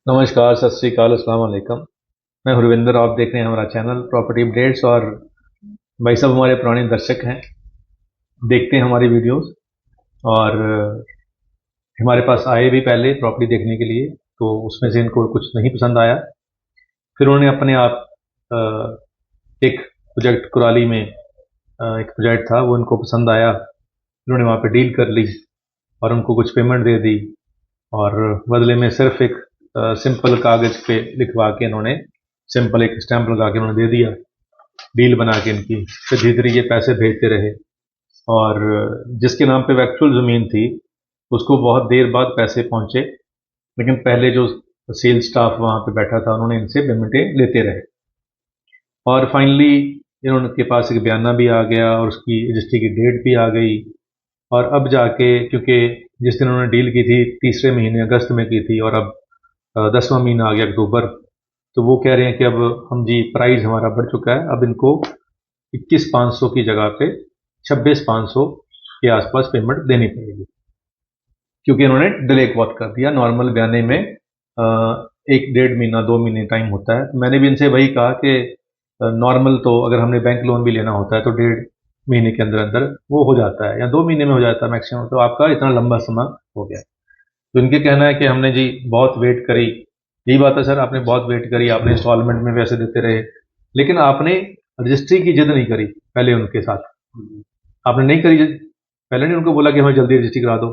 नमस्कार, सत श्री अकाल, अस्सलाम वालेकुम। मैं हुरविंदर, आप देख रहे हैं हमारा चैनल प्रॉपर्टी अपडेट्स। और भाई साहब हमारे पुराने दर्शक हैं, देखते हैं हमारी वीडियोस। और हमारे पास आए भी पहले प्रॉपर्टी देखने के लिए, तो उसमें से इनको कुछ नहीं पसंद आया। फिर उन्होंने अपने आप अ, एक प्रोजेक्ट कुराली में एक प्रोजेक्ट था, वो इनको पसंद आया। उन्होंने वहाँ पे डील कर ली और उनको कुछ पेमेंट दे दी, और बदले में सिर्फ एक सिंपल कागज पे लिखवा के इन्होंने सिंपल एक स्टैंप लगा के उन्होंने दे दिया, डील बना के इनकी। फिर धीरे धीरे ये पैसे भेजते रहे, और जिसके नाम पे एक्चुअल ज़मीन थी उसको बहुत देर बाद पैसे पहुंचे, लेकिन पहले जो सेल स्टाफ वहाँ पे बैठा था उन्होंने इनसे पेमेंटें लेते रहे। और फाइनली इन्होंने के पास एक बयाना भी आ गया और उसकी रजिस्ट्री की डेट भी आ गई। और अब जाके, क्योंकि जिस दिन उन्होंने डील की थी तीसरे महीने अगस्त में की थी, और अब 10वां महीना आ गया अक्टूबर, तो वो कह रहे हैं कि अब हम जी प्राइस हमारा बढ़ चुका है, अब इनको 21,500 की जगह पे 26,500 के आसपास पेमेंट देनी पड़ेगी, क्योंकि इन्होंने डिले बहुत कर दिया। नॉर्मल बयाने में एक डेढ़ महीना 2 महीने टाइम होता है। तो मैंने भी इनसे वही कहा कि नॉर्मल तो अगर हमने बैंक लोन भी लेना होता है तो 1.5 महीने के अंदर अंदर वो हो जाता है, या 2 महीने में हो जाता है मैक्सिमम। तो आपका इतना लंबा समय हो गया। तो इनके कहना है कि हमने जी बहुत वेट करी। यही बात है सर, आपने बहुत वेट करी, आपने इंस्टॉलमेंट में पैसे देते रहे, लेकिन आपने रजिस्ट्री की जिद नहीं करी पहले उनके साथ। आपने नहीं करी पहले नहीं उनको बोला कि हमें जल्दी रजिस्ट्री करा दो।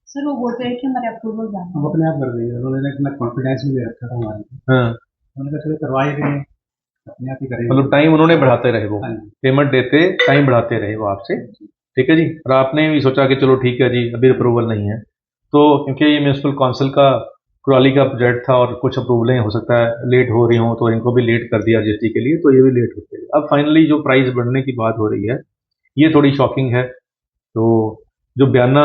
सर वो बोलते हैं कि हमारे अप्रूवल हम अपने आप कर देंगे, उन्होंने इतना कॉन्फिडेंस भी दे रखा था हमारे को। हाँ, उन्होंने कहा चलो करवा ही देंगे, अपने आप ही करेंगे। मतलब टाइम उन्होंने बढ़ाते रहे, वो हाँ जी। पेमेंट देते टाइम बढ़ाते रहे वो आपसे। ठीक है जी। और आपने भी सोचा कि चलो ठीक है जी, अभी अप्रूवल नहीं है। तो क्योंकि ये म्यूनसिपल काउंसिल का कुराली का प्रोजेक्ट था और कुछ अप्रूवलें हो सकता है लेट हो रही हों, तो इनको भी लेट कर दिया रजिस्ट्री के लिए, तो ये भी लेट होते हैं। अब फाइनली जो प्राइस बढ़ने की बात हो रही है, ये थोड़ी शॉकिंग है। तो जो बयाना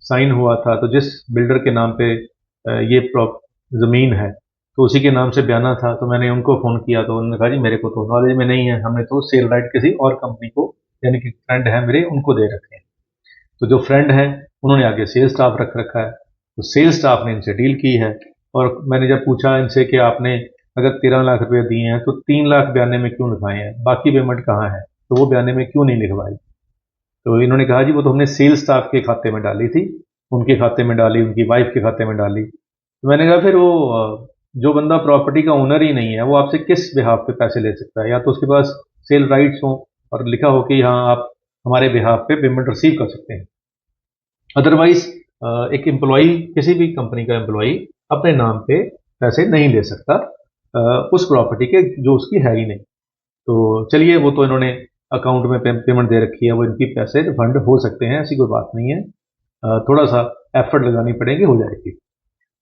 साइन हुआ था, तो जिस बिल्डर के नाम पे ये ज़मीन है, तो उसी के नाम से बयाना था। तो मैंने उनको फ़ोन किया, तो उन्होंने कहा जी मेरे को तो नॉलेज में नहीं है, हमने तो सेल राइट किसी और कंपनी को, यानी कि फ्रेंड है मेरे, उनको दे रखे हैं। तो जो फ्रेंड है उन्होंने आगे सेल स्टाफ रख रखा है, तो सेल स्टाफ ने इनसे डील की है। और मैंने जब पूछा इनसे कि आपने अगर 13 लाख रुपए दिए हैं तो 3 लाख बयाने में क्यों लिखवाए हैं, बाकी पेमेंट कहाँ है, तो वो बयाने में क्यों नहीं लिखवाई। तो इन्होंने कहा जी वो तो हमने सेल स्टाफ के खाते में डाली थी, उनके खाते में डाली, उनकी वाइफ के खाते में डाली। तो मैंने कहा फिर वो जो बंदा प्रॉपर्टी का ओनर ही नहीं है, वो आपसे किस बिहाफ पे पैसे ले सकता है। या तो उसके पास सेल राइट्स हो और लिखा हो कि हाँ आप हमारे बिहाफ पे पेमेंट रिसीव कर सकते हैं। अदरवाइज एक एम्प्लॉई, किसी भी कंपनी का एम्प्लॉई अपने नाम पे पैसे नहीं ले सकता उस प्रॉपर्टी के जो उसकी है ही नहीं। तो चलिए, वो तो इन्होंने अकाउंट में पेमेंट दे रखी है, वो इनकी पैसे रिफंड हो सकते हैं, ऐसी कोई बात नहीं है। थोड़ा सा एफर्ट लगानी पड़ेगी, हो जाएगी।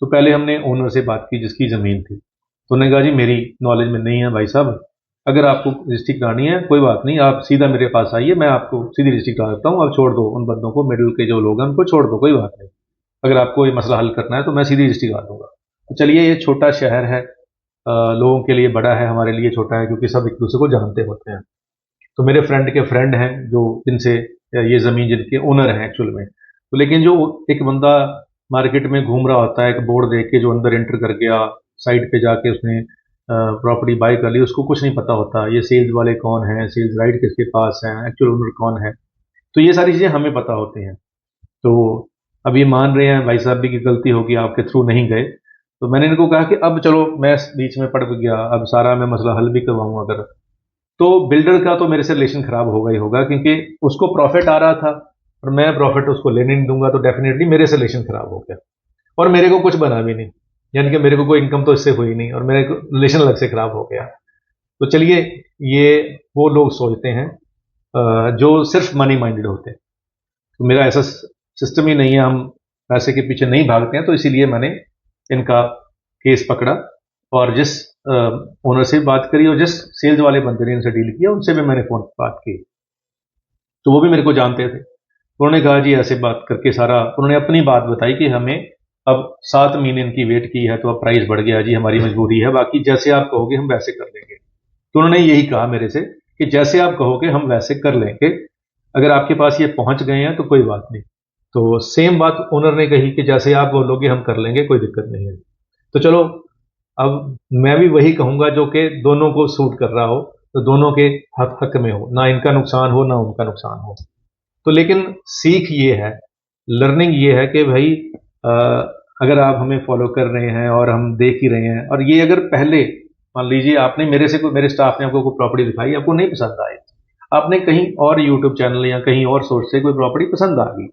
तो पहले हमने ओनर से बात की जिसकी ज़मीन थी, तो उन्होंने कहा जी मेरी नॉलेज में नहीं है भाई साहब, अगर आपको रजिस्ट्री करानी है कोई बात नहीं, आप सीधा मेरे पास आइए, मैं आपको सीधी रजिस्ट्री करा देता हूँ। आप छोड़ दो उन बंदों को, मिडिल के जो लोग हैं उनको छोड़ दो, कोई बात नहीं। अगर आपको ये मसला हल करना है तो मैं सीधी रजिस्ट्री करा दूंगा। तो चलिए, ये छोटा शहर है, लोगों के लिए बड़ा है, हमारे लिए छोटा है, क्योंकि सब एक दूसरे को जानते होते हैं। तो मेरे फ्रेंड के फ्रेंड हैं जो जिनसे ये ज़मीन जिनके ओनर हैं एक्चुअल में। तो लेकिन जो एक बंदा मार्केट में घूम रहा होता है, एक बोर्ड देख के जो अंदर एंटर कर गया, साइट पे जाके उसने प्रॉपर्टी बाय कर ली, उसको कुछ नहीं पता होता ये सेल्स वाले कौन हैं, सेल्स राइट किसके पास हैं, एक्चुअल ओनर कौन है। तो ये सारी चीज़ें हमें पता होती हैं। तो अब ये मान रहे हैं भाई साहब भी कि गलती होगी, आपके थ्रू नहीं गए। तो मैंने इनको कहा कि अब चलो मैं इस बीच में पड़ गया, अब सारा मैं मसला हल भी करवाऊँ अगर, तो बिल्डर का तो मेरे से रिलेशन खराब होगा ही होगा, क्योंकि उसको प्रॉफिट आ रहा था और मैं प्रॉफिट उसको लेने नहीं दूंगा, तो डेफिनेटली मेरे से रिलेशन खराब हो गया। और मेरे को कुछ बना भी नहीं, यानी कि मेरे को कोई इनकम तो इससे हुई नहीं, और मेरे रिलेशन अलग से खराब हो गया। तो चलिए, ये वो लोग सोचते हैं जो सिर्फ मनी माइंडेड होते हैं। तो मेरा ऐसा सिस्टम ही नहीं है, हम पैसे के पीछे नहीं भागते हैं। तो इसीलिए मैंने इनका केस पकड़ा, और जिस ओनर से बात करी और जिस सेल्स वाले बंदे ने इनसे डील किया उनसे भी मैंने फ़ोन पर बात की, तो वो भी मेरे को जानते थे। उन्होंने कहा जी ऐसे बात करके सारा, उन्होंने अपनी बात बताई कि हमें अब 7 महीने इनकी वेट की है, तो अब प्राइस बढ़ गया जी, हमारी मजबूरी है, बाकी जैसे आप कहोगे हम वैसे कर लेंगे। तो उन्होंने यही कहा मेरे से कि जैसे आप कहोगे हम वैसे कर लेंगे, अगर आपके पास ये पहुंच गए हैं तो कोई बात नहीं। तो सेम बात ओनर ने कही कि जैसे आप बोलोगे हम कर लेंगे, कोई दिक्कत नहीं है। तो चलो, अब मैं भी वही कहूंगा जो कि दोनों को सूट कर रहा हो, तो दोनों के हक में हो, ना इनका नुकसान हो ना उनका नुकसान हो। तो लेकिन सीख ये है, लर्निंग ये है कि भाई अ, अगर आप हमें फॉलो कर रहे हैं और हम देख ही रहे हैं, और ये अगर पहले मान लीजिए आपने मेरे स्टाफ ने आपको कोई प्रॉपर्टी दिखाई, आपको नहीं पसंद आई, आपने कहीं और यूट्यूब चैनल या कहीं और सोर्स से कोई प्रॉपर्टी पसंद आ गई,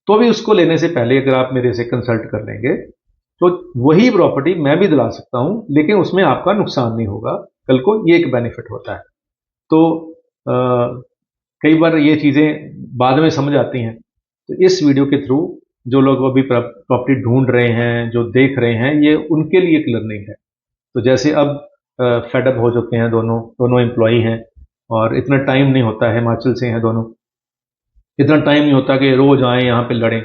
तो भी उसको लेने से पहले अगर आप मेरे से कंसल्ट कर लेंगे, तो वही प्रॉपर्टी मैं भी दिला सकता हूं, लेकिन उसमें आपका नुकसान नहीं होगा। कल को ये एक बेनिफिट होता है। तो कई बार ये चीज़ें बाद में समझ आती हैं। तो इस वीडियो के थ्रू जो लोग अभी प्रॉपर्टी ढूंढ रहे हैं, जो देख रहे हैं, ये उनके लिए एक लर्निंग है। तो जैसे अब फेडअप हो चुके हैं, दोनों दोनों एम्प्लॉई हैं, और इतना टाइम नहीं होता है, हिमाचल से हैं दोनों, इतना टाइम नहीं होता कि रोज आए यहाँ पे लड़ें।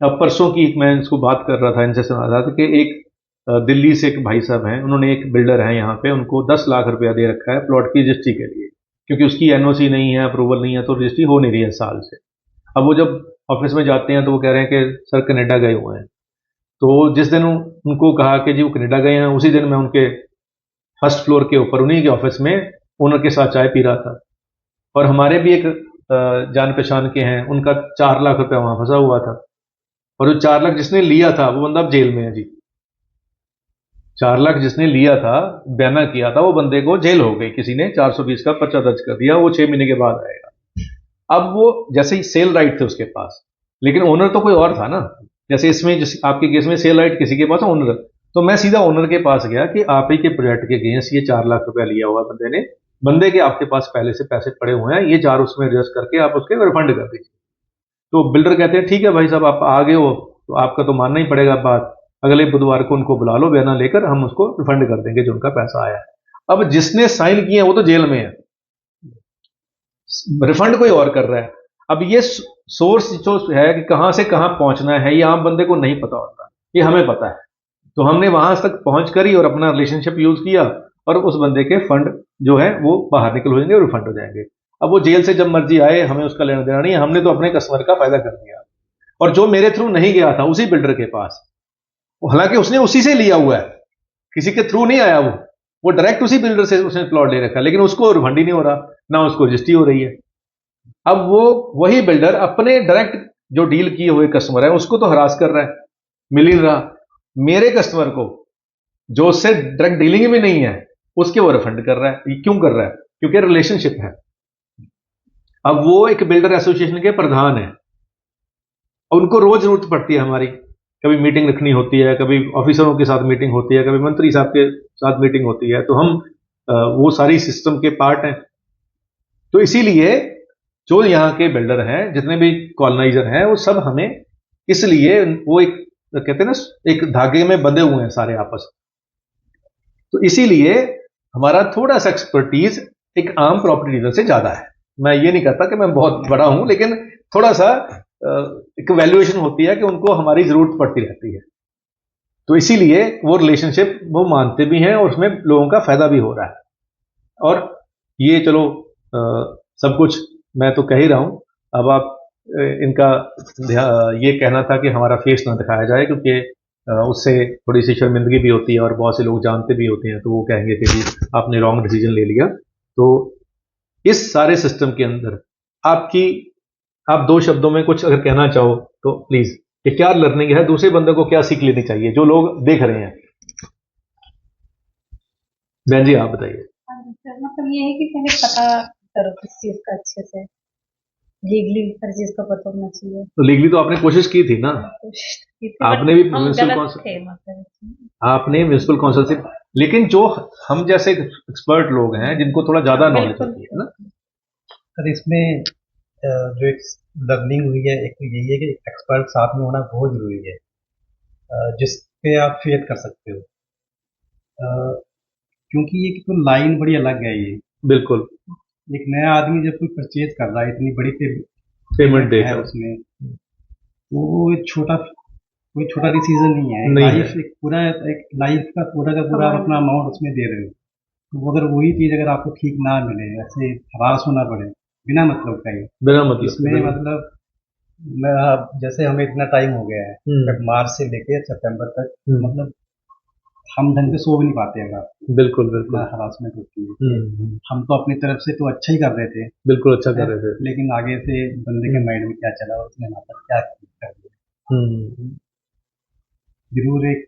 अब परसों की मैं इसको बात कर रहा था, इनसे सुना रहा था कि एक दिल्ली से एक भाई साहब हैं, उन्होंने एक बिल्डर है यहाँ पे, उनको 10 लाख रुपया दे रखा है प्लॉट की रजिस्ट्री के लिए, क्योंकि उसकी एनओसी नहीं है, अप्रूवल नहीं है, तो रजिस्ट्री हो नहीं रही है साल से। अब वो जब ऑफिस में जाते हैं तो वो कह रहे हैं कि सर कनेडा गए हुए हैं। तो जिस दिन उनको कहा कि जी वो कनेडा गए हैं, उसी दिन मैं उनके फर्स्ट फ्लोर के ऊपर उन्हीं के ऑफिस में ओनर के साथ चाय पी रहा था। और हमारे भी एक जान पहचान के हैं, उनका 4 लाख रुपया वहां फंसा हुआ था, और जो 4 लाख जिसने लिया था वो बंदा अब जेल में है जी। 4 लाख जिसने लिया था, बयाना किया था, वो बंदे को जेल हो गई, किसी ने 420 का पर्चा दर्ज कर दिया, वो 6 महीने के बाद आएगा। अब वो जैसे ही सेल राइट थे उसके पास, लेकिन ओनर तो कोई और था ना। जैसे इसमें आपके केस में सेल राइट किसी के पास है, ओनर। तो मैं सीधा ओनर के पास गया कि आप ही के प्रोजेक्ट के अगेंस्ट ये 4 लाख रुपया लिया हुआ बंदे ने, बंदे के आपके पास पहले से पैसे पड़े हुए हैं, ये 4 उसमें एडजस्ट करके आप उसके रिफंड कर दीजिए। तो बिल्डर कहते हैं ठीक है भाई साहब, आप आ गए हो तो आपका तो मानना ही पड़ेगा बात, अगले बुधवार को उनको बुला लो, बयाना लेकर हम उसको रिफंड कर देंगे जो उनका पैसा आया है। अब जिसने साइन किए वो तो जेल में है, रिफंड कोई और कर रहा है। अब ये सोर्स जो है कि कहां से कहां पहुंचना है, ये आम बंदे को नहीं पता होता, ये हमें पता है। तो हमने वहां तक पहुंच कर ही और अपना रिलेशनशिप यूज किया, और उस बंदे के फंड जो है वो बाहर निकल हो जाएंगे और रिफंड हो जाएंगे। अब वो जेल से जब मर्जी आए, हमें उसका लेना देना नहीं है, हमने तो अपने कस्टमर का फायदा कर दिया। और जो मेरे थ्रू नहीं गया था उसी बिल्डर के पास, हालांकि उसने उसी से लिया हुआ है, किसी के थ्रू नहीं आया, वो डायरेक्ट उसी बिल्डर से उसने प्लॉट ले रखा, लेकिन उसको रिफंड ही नहीं हो रहा, ना उसको रजिस्ट्री हो रही है। अब वो वही बिल्डर अपने डायरेक्ट जो डील किए हुए कस्टमर है उसको तो हरास कर रहा है, मिल ही नहीं रहा। मेरे कस्टमर को जो उससे डायरेक्ट डीलिंग भी नहीं है, उसके वो रिफंड कर रहा है। ये क्यों कर रहा है? क्योंकि रिलेशनशिप है। अब वो एक बिल्डर एसोसिएशन के प्रधान है, उनको रोज जरूरत पड़ती है हमारी, कभी मीटिंग रखनी होती है, कभी ऑफिसरों के साथ मीटिंग होती है, कभी मंत्री साहब के साथ मीटिंग होती है, तो हम वो सारी सिस्टम के पार्ट हैं। तो इसीलिए जो यहाँ के बिल्डर हैं, जितने भी कॉलोनाइजर हैं, वो सब हमें, इसलिए वो एक कहते हैं ना, एक धागे में बंधे हुए हैं सारे आपस। तो इसीलिए हमारा थोड़ा सा एक्सपर्टीज एक आम प्रॉपर्टी डीलर से ज्यादा है। मैं ये नहीं कहता कि मैं बहुत बड़ा हूं, लेकिन थोड़ा सा एक वैल्यूएशन होती है कि उनको हमारी जरूरत पड़ती रहती है। तो इसीलिए वो रिलेशनशिप वो मानते भी हैं, और उसमें लोगों का फायदा भी हो रहा है। और ये चलो सब कुछ मैं तो कह ही रहा हूं। अब आप इनका ये कहना था कि हमारा फेस ना दिखाया जाए, क्योंकि उससे थोड़ी सी शर्मिंदगी भी होती है, और बहुत से लोग जानते भी होते हैं, तो वो कहेंगे कि जी आपने रॉन्ग डिसीजन ले लिया। तो इस सारे सिस्टम के अंदर आप 2 शब्दों में कुछ अगर कहना चाहो तो प्लीज, कि क्या लर्निंग है, दूसरे बंदे को क्या सीख लेनी चाहिए जो लोग देख रहे हैं। बहन जी आप बताइए। हाँ जी सर, मतलब ये है कि पहले पता करो किस चीज का अच्छे से, लीगली हर चीज का पता होना चाहिए। तो लीगली तो आपने कोशिश की थी ना, कोशिश की थी, आपने बट भी हम म्यूनिसिपल गलत काउंसिल, थे मतलब। आपने म्यूनिसिपल काउंसिल से, लेकिन जो हम जैसे एक्सपर्ट लोग हैं जिनको थोड़ा ज्यादा नॉलेज बिल्कुल होती है ना। सर इसमें जो एक लर्निंग हुई है, एक तो यही है कि एक्सपर्ट साथ में होना बहुत जरूरी है, जिस पे आप फेथ कर सकते हो। क्योंकि ये तो लाइन बड़ी अलग है ये। बिल्कुल। एक नया आदमी जब कोई परचेज कर रहा है, इतनी बड़ी पेमेंट है देगा उसमें, तो वो एक कोई छोटा डिसीजन नहीं है। नहीं लाइफ है। एक लाइफ का पूरा अपना अमाउंट उसमें दे रहे हो। तो वो अगर वही चीज अगर आपको ठीक ना मिले, ऐसे हरास होना पड़े बिना मतलब का ही, बिना मतलब इसमें बिल्कुल। मतलब मैं जैसे हमें इतना टाइम हो गया है, हम्म मार्च से लेके सितंबर तक, हम्म मतलब हम ढंग से सो भी नहीं पाते हैं रात को, बिल्कुल इतना बिल्कुल। हरासमेंट होती है। हम्म। हम तो अपनी तरफ से तो अच्छा ही कर रहे थे, बिल्कुल अच्छा कर रहे थे। लेकिन आगे से बंदे के माइंड में क्या चला, उसने वहाँ पर क्या कर दिया। हम्म। जरूर एक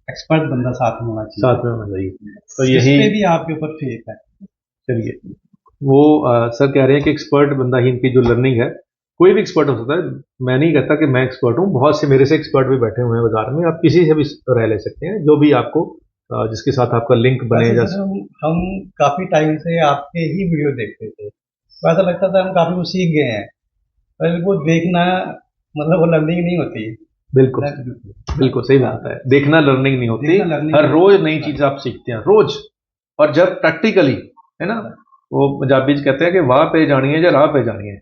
एक्सपर्ट बंदा साथ में होना साथ चाहिए, में होना चाहिए। तो जिस यही पे भी आपके ऊपर फेथ है। चलिए वो सर कह रहे हैं कि एक्सपर्ट बंदा ही इनकी जो लर्निंग है, कोई भी एक्सपर्ट हो सकता है। मैं नहीं कहता कि मैं एक्सपर्ट हूँ, बहुत से मेरे से एक्सपर्ट भी बैठे हुए हैं बाजार में, आप किसी से भी राय ले सकते हैं, जो भी आपको जिसके साथ आपका लिंक बने। वैसे जैसे सर हम काफी टाइम से आपके ही वीडियो देखते थे, तो ऐसा लगता था हम काफी कुछ सीख गए हैं, पर वो देखना मतलब वो लर्निंग नहीं होती। बिल्कुल बिल्कुल सही बात है, देखना लर्निंग नहीं होती। देखना learning हर नहीं रोज नई चीज आप सीखते हैं रोज, और जब प्रैक्टिकली, है ना, वो पंजाबी च कहते हैं कि वाह पे जानी है या राह पे जानी है,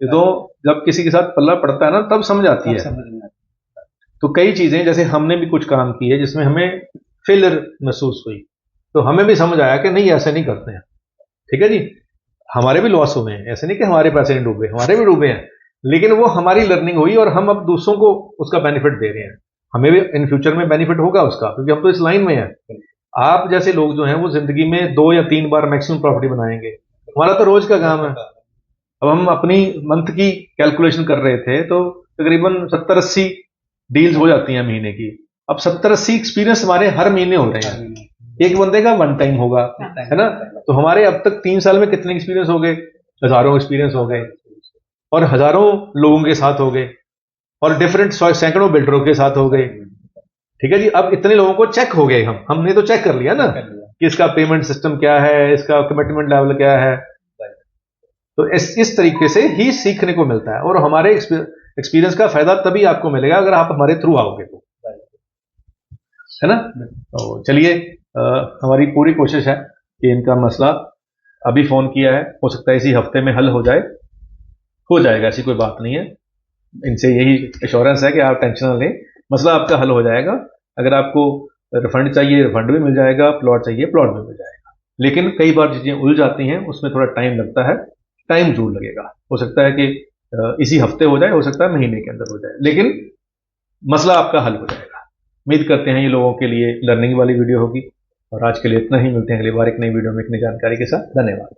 तो जब किसी के साथ पल्ला पड़ता है ना तब समझ आती तब है। समझ में आता तो कई चीजें जैसे हमने भी कुछ काम किए जिसमें हमें फेलियर महसूस हुई, तो हमें भी समझ आया कि नहीं ऐसे नहीं करते हैं। ठीक है जी, हमारे भी लॉस हुए हैं, ऐसे नहीं कि हमारे पैसे नहीं डूबे, हमारे भी डूबे हैं, लेकिन वो हमारी लर्निंग हुई और हम अब दूसरों को उसका बेनिफिट दे रहे हैं। हमें भी इन फ्यूचर में बेनिफिट होगा उसका, क्योंकि हम तो इस लाइन में हैं। आप जैसे लोग जो हैं वो जिंदगी में 2 या 3 बार मैक्सिमम प्रॉपर्टी बनाएंगे, हमारा तो रोज का काम है। है। अब हम अपनी मंथ की कैलकुलेशन कर रहे थे तो तकरीबन 70-80 डील्स हो जाती हैं महीने की। अब 70-80 एक्सपीरियंस हमारे हर महीने हो रहे हैं, एक बंदे का वन टाइम होगा, है ना। तो हमारे अब तक 3 साल में कितने एक्सपीरियंस हो गए, हजारों एक्सपीरियंस हो गए, और हजारों लोगों के साथ हो गए, और डिफरेंट सैकड़ों बिल्डरों के साथ हो गए। ठीक है जी, अब इतने लोगों को चेक हो गए, हमने तो चेक कर लिया ना कि इसका पेमेंट सिस्टम क्या है, इसका कमिटमेंट लेवल क्या है। तो इस तरीके से ही सीखने को मिलता है, और हमारे एक्सपीरियंस का फायदा तभी आपको मिलेगा अगर आप हमारे थ्रू आओगे तो, है ना। तो चलिए, हमारी पूरी कोशिश है कि इनका मसला, अभी फोन किया है, हो सकता है इसी हफ्ते में हल हो जाए, हो जाएगा, ऐसी कोई बात नहीं है। इनसे यही एश्योरेंस है कि आप टेंशन ना लें, मसला आपका हल हो जाएगा। अगर आपको रिफंड चाहिए रिफंड भी मिल जाएगा, प्लॉट चाहिए प्लॉट भी मिल जाएगा। लेकिन कई बार चीजें उलझ जाती हैं, उसमें थोड़ा टाइम लगता है, टाइम जरूर लगेगा। हो सकता है कि इसी हफ्ते हो जाए, हो सकता है महीने के अंदर हो जाए, लेकिन मसला आपका हल हो जाएगा। उम्मीद करते हैं ये लोगों के लिए लर्निंग वाली वीडियो होगी, और आज के लिए इतना ही। मिलते हैं अगली बार एक नई वीडियो में एक नई जानकारी के साथ। धन्यवाद।